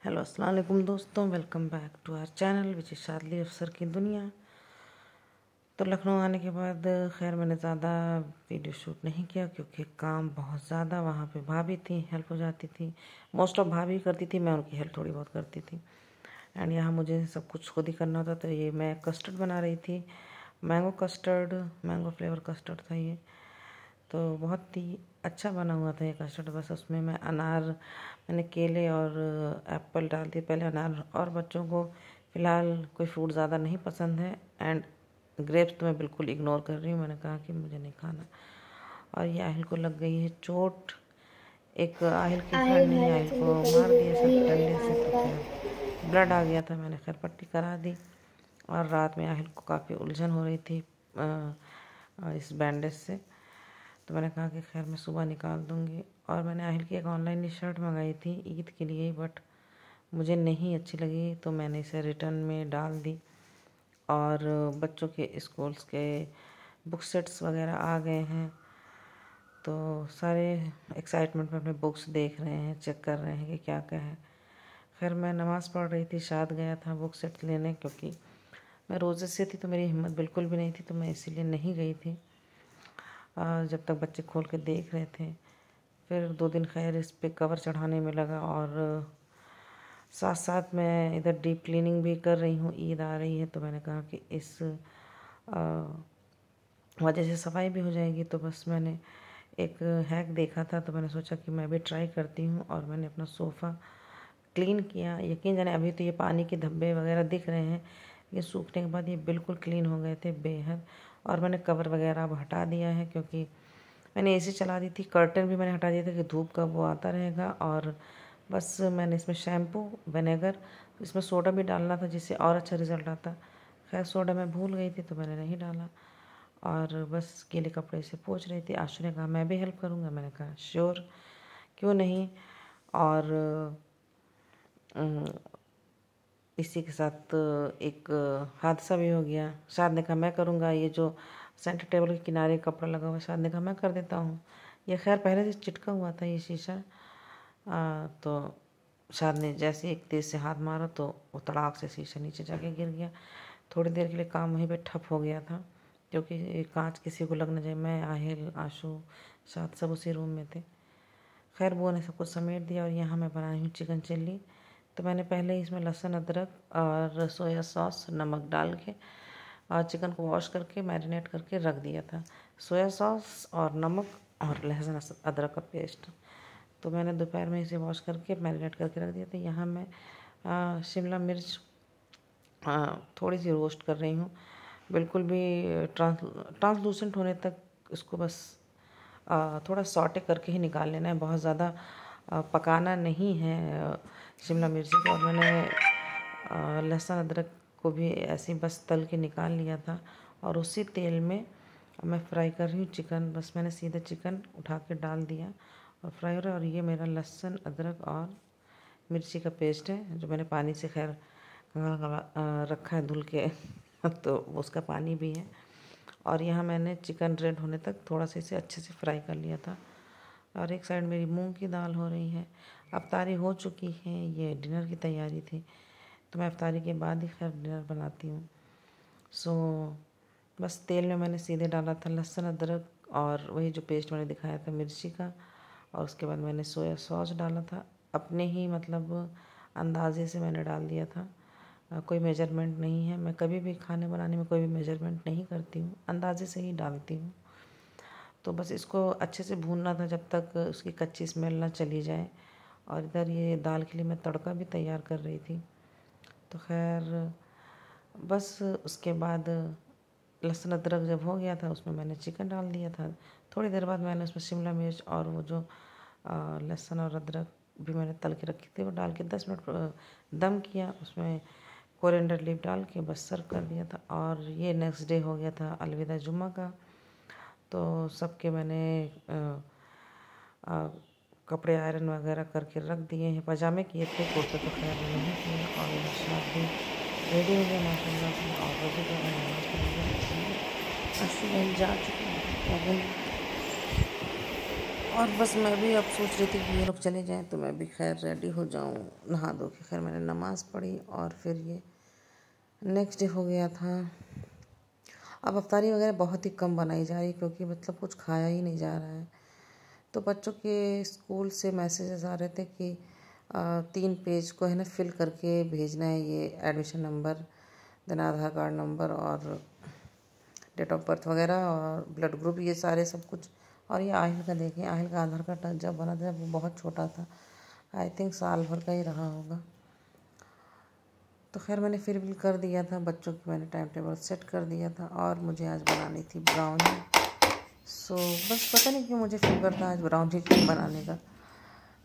Hello अस्सलाम वालेकुम दोस्तों, welcome back to our channel which is Shadli Afsar की दुनिया। तो लखनऊ आने के बाद खैर मैंने ज़्यादा वीडियो शूट नहीं किया क्योंकि काम बहुत ज़्यादा, वहाँ पे भाभी थी, हेल्प हो जाती थी। मोस्ट ऑफ भाभी करती थी, मैं उनकी हेल्प थोड़ी बहुत करती थी। एंड यहाँ मुझे सब कुछ खुद ही करना होता। तो ये मैं कस्टर्ड बना रही थी, mango custard, mango flavour custard था ये। तो बहुत ही अच्छा बना हुआ था ये कस्टर्ड। बस उसमें मैंने केले और एप्पल डाल दिए पहले, अनार। और बच्चों को फ़िलहाल कोई फ्रूट ज़्यादा नहीं पसंद है एंड ग्रेप्स तो मैं बिल्कुल इग्नोर कर रही हूँ। मैंने कहा कि मुझे नहीं खाना। और ये आहिल को लग गई है चोट। एक आहिल की फ्रेंड ने आहिल को मार दिया सब डंडे से, तो खैर ब्लड आ गया था। मैंने खैर पट्टी करा दी। और रात में आहिल को काफ़ी उलझन हो रही थी इस बैंडेज से, तो मैंने कहा कि खैर मैं सुबह निकाल दूँगी। और मैंने आहिल की एक ऑनलाइन शर्ट मंगाई थी ईद के लिए, बट मुझे नहीं अच्छी लगी तो मैंने इसे रिटर्न में डाल दी। और बच्चों के स्कूल्स के बुक सेट्स वगैरह आ गए हैं, तो सारे एक्साइटमेंट में अपने बुक्स देख रहे हैं, चेक कर रहे हैं कि क्या क्या है। खैर मैं नमाज़ पढ़ रही थी, शाद गया था बुक सेट लेने, क्योंकि मैं रोज़े से थी तो मेरी हिम्मत बिल्कुल भी नहीं थी, तो मैं इसीलिए नहीं गई थी जब तक बच्चे खोल के देख रहे थे। फिर 2 दिन खैर इस पे कवर चढ़ाने में लगा, और साथ साथ मैं इधर डीप क्लीनिंग भी कर रही हूँ। ईद आ रही है तो मैंने कहा कि इस वजह से सफाई भी हो जाएगी। तो बस मैंने एक हैक देखा था, तो मैंने सोचा कि मैं भी ट्राई करती हूँ। और मैंने अपना सोफ़ा क्लीन किया। यकीन जाने अभी तो ये पानी के धब्बे वगैरह दिख रहे हैं, ये सूखने के बाद ये बिल्कुल क्लीन हो गए थे बेहद। और मैंने कवर वगैरह अब हटा दिया है, क्योंकि मैंने एसी चला दी थी। कर्टन भी मैंने हटा दिया था कि धूप का वो आता रहेगा। और बस मैंने इसमें शैम्पू, विनेगर, इसमें सोडा भी डालना था जिससे और अच्छा रिज़ल्ट आता। खैर सोडा मैं भूल गई थी तो मैंने नहीं डाला। और बस गीले कपड़े से पोंछ रही थी। आशु ने कहा मैं भी हेल्प करूँगा, मैंने कहा श्योर, क्यों नहीं। और इसी के साथ एक हादसा भी हो गया। शाद ने कहा मैं करूँगा, ये जो सेंटर टेबल के किनारे कपड़ा लगा हुआ है, शाद ने कहा मैं कर देता हूँ। ये खैर पहले से चिटका हुआ था ये शीशा। तो शाद ने जैसे एक तेज़ से हाथ मारा तो वो तड़ाक से शीशा नीचे जाके गिर गया। थोड़ी देर के लिए काम वहीं पे ठप हो गया था, क्योंकि कांच किसी को लग न जाए। मैं, आहिल, आशु, शाद सब उसी रूम में थे। खैर बुआ ने सब कुछ समेट दिया। और यहाँ मैं बना रही हूँ चिकन चिल्ली। तो मैंने पहले इसमें लहसुन, अदरक और सोया सॉस, नमक डाल के और चिकन को वॉश करके मैरिनेट करके रख दिया था। सोया सॉस और नमक और लहसुन अदरक का पेस्ट, तो मैंने दोपहर में इसे वॉश करके मैरिनेट करके रख दिया था। यहाँ मैं शिमला मिर्च थोड़ी सी रोस्ट कर रही हूँ, बिल्कुल भी ट्रांसलूसेंट होने तक इसको बस थोड़ा सॉटे करके ही निकाल लेना है। बहुत ज़्यादा पकाना नहीं है शिमला मिर्ची को। और मैंने लहसुन अदरक को भी ऐसे बस तल के निकाल लिया था। और उसी तेल में मैं फ्राई कर रही हूँ चिकन। बस मैंने सीधे चिकन उठा के डाल दिया और फ्राई हो रहा है। और ये मेरा लहसुन, अदरक और मिर्ची का पेस्ट है, जो मैंने पानी से खैर रखा है धुल के तो उसका पानी भी है। और यहाँ मैंने चिकन रेड होने तक थोड़ा सा इसे अच्छे से फ्राई कर लिया था। और एक साइड मेरी मूंग की दाल हो रही है। अफ्तारी हो चुकी है, ये डिनर की तैयारी थी, तो मैं अफ्तारी के बाद ही खैर डिनर बनाती हूँ। सो बस तेल में मैंने सीधे डाला था लहसुन, अदरक और वही जो पेस्ट मैंने दिखाया था मिर्ची का। और उसके बाद मैंने सोया सॉस डाला था, अपने ही मतलब अंदाजे से मैंने डाल दिया था। कोई मेजरमेंट नहीं है। मैं कभी भी खाने बनाने में कोई भी मेजरमेंट नहीं करती हूँ, अंदाजे से ही डालती हूँ। तो बस इसको अच्छे से भूनना था जब तक उसकी कच्ची स्मेल ना चली जाए। और इधर ये दाल के लिए मैं तड़का भी तैयार कर रही थी। तो खैर बस उसके बाद लहसुन अदरक जब हो गया था, उसमें मैंने चिकन डाल दिया था। थोड़ी देर बाद मैंने उसमें शिमला मिर्च और वो जो लहसुन और अदरक भी मैंने तल के रखी थी वो डाल के 10 मिनट दम किया। उसमें कोरिएंडर लीफ डाल के बस सर्व कर दिया था। और ये नेक्स्ट डे हो गया था अलविदा जुम्मा का। तो सबके मैंने कपड़े आयरन वगैरह करके रख दिए हैं। पजामे किए थे, कुर्ते तो खैर नहीं किए। और शाद भी रेडी हो गया माशाल्लाह से। और रोज़े का नमाज़ पढ़ 80 बहन जा चुकी है। और बस मैं भी अब सोच रही थी कि ये लोग चले जाएं तो मैं भी खैर रेडी हो जाऊं, नहा धो के। खैर मैंने नमाज़ पढ़ी और फिर ये नेक्स्ट डे हो गया था। अब अफ्तारी वगैरह बहुत ही कम बनाई जा रही है क्योंकि मतलब कुछ खाया ही नहीं जा रहा है। तो बच्चों के स्कूल से मैसेजेस आ रहे थे कि 3 पेज को है ना फिल करके भेजना है, ये एडमिशन नंबर, देन आधार कार्ड नंबर और डेट ऑफ बर्थ वगैरह और ब्लड ग्रुप, ये सारे सब कुछ। और ये आहिल का देखें, आहिल का आधार कार्ड जब बना था वो बहुत छोटा था, आई थिंक साल भर का ही रहा होगा। तो खैर मैंने फिर भी कर दिया था, बच्चों की मैंने टाइम टेबल सेट कर दिया था और मुझे आज बनानी थी ब्राउनी। सो बस पता नहीं क्यों मुझे फीवर था आज ब्राउनी बनाने का।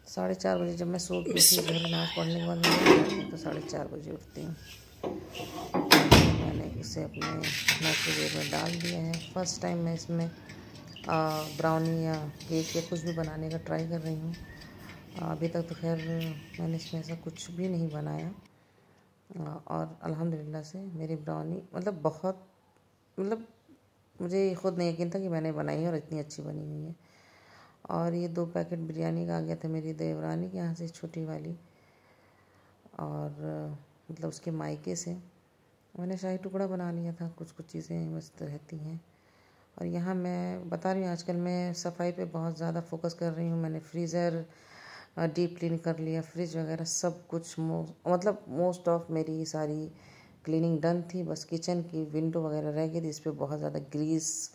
4:30 बजे जब मैं सो के उठी, जहर नमाज पढ़ने के बाद मैं तो 4:30 बजे उठती हूँ। मैंने इसे अपने माइक्रोवेव में डाल दिया है। फर्स्ट टाइम मैं इसमें ब्राउनी या केक या कुछ भी बनाने का ट्राई कर रही हूँ। अभी तक तो खैर मैंने इसमें ऐसा कुछ भी नहीं बनाया और अल्हम्दुलिल्लाह से मेरी ब्राउनी मतलब बहुत, मतलब मुझे खुद नहीं यकीन था कि मैंने बनाई है और इतनी अच्छी बनी हुई है। और ये 2 पैकेट बिरयानी का आ गया था मेरी देवरानी के यहाँ से, छोटी वाली, और मतलब उसके मायके से। मैंने शाही टुकड़ा बना लिया था, कुछ कुछ चीज़ें मस्त रहती हैं। और यहाँ मैं बता रही हूँ आजकल मैं सफाई पे बहुत ज़्यादा फोकस कर रही हूँ। मैंने फ्रीज़र डीप क्लीन कर लिया, फ्रिज वगैरह सब कुछ मतलब मोस्ट ऑफ मेरी सारी क्लीनिंग डन थी। बस किचन की विंडो वगैरह रह गई थी, इस पर बहुत ज़्यादा ग्रीस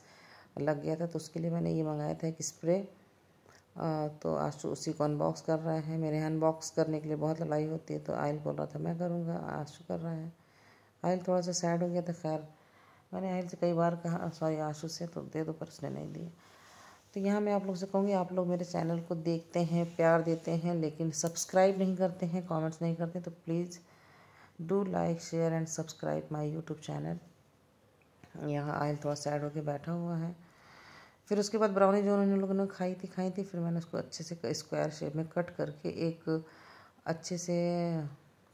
लग गया था, तो उसके लिए मैंने ये मंगाया था एक स्प्रे। तो आशु उसी को अनबॉक्स कर रहा है। मेरे यहाँ अनबॉक्स करने के लिए बहुत लड़ाई होती है, तो आयल बोल रहा था मैं करूँगा, आशु कर रहा है। आयल थोड़ा सा सैड हो गया था, खैर मैंने आयल से कई बार कहा, सॉरी आशु से, तो दे दो, पर उसने नहीं दिया। तो यहाँ मैं आप लोग से कहूँगी, आप लोग मेरे चैनल को देखते हैं, प्यार देते हैं, लेकिन सब्सक्राइब नहीं करते हैं, कमेंट्स नहीं करते, तो please do like share and subscribe my YouTube channel. यहाँ आयल थोड़ा सैड होके बैठा हुआ है। फिर उसके बाद ब्राउनी जो उन्होंने लोगों ने खाई थी, फिर मैंने उसको अच्छे से स्क्वायर शेप में कट करके एक अच्छे से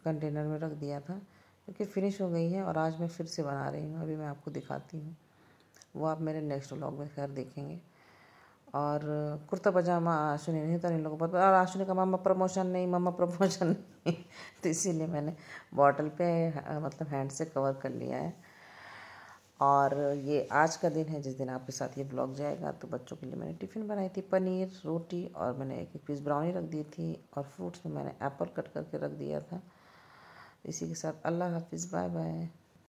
कंटेनर में रख दिया था, क्योंकि फिनिश हो गई है। और आज मैं फिर से बना रही हूँ, अभी मैं आपको दिखाती हूँ, वो आप मेरे नेक्स्ट व्लॉग में खैर देखेंगे। और कुर्ता पजामा आशु ने नहीं था, इन लोगों पर, और आशु ने कहा मम्मा प्रमोशन नहीं, मम्मा प्रमोशन नहीं। तो इसीलिए मैंने बॉटल पे मतलब हैंड से कवर कर लिया है। और ये आज का दिन है जिस दिन आपके साथ ये ब्लॉग जाएगा। तो बच्चों के लिए मैंने टिफ़िन बनाई थी, पनीर रोटी, और मैंने एक पीस ब्राउनी रख दी थी, और फ्रूट्स में मैंने एप्पल कट करके रख दिया था। इसी के साथ अल्लाह हाफिज़, बाय बाय।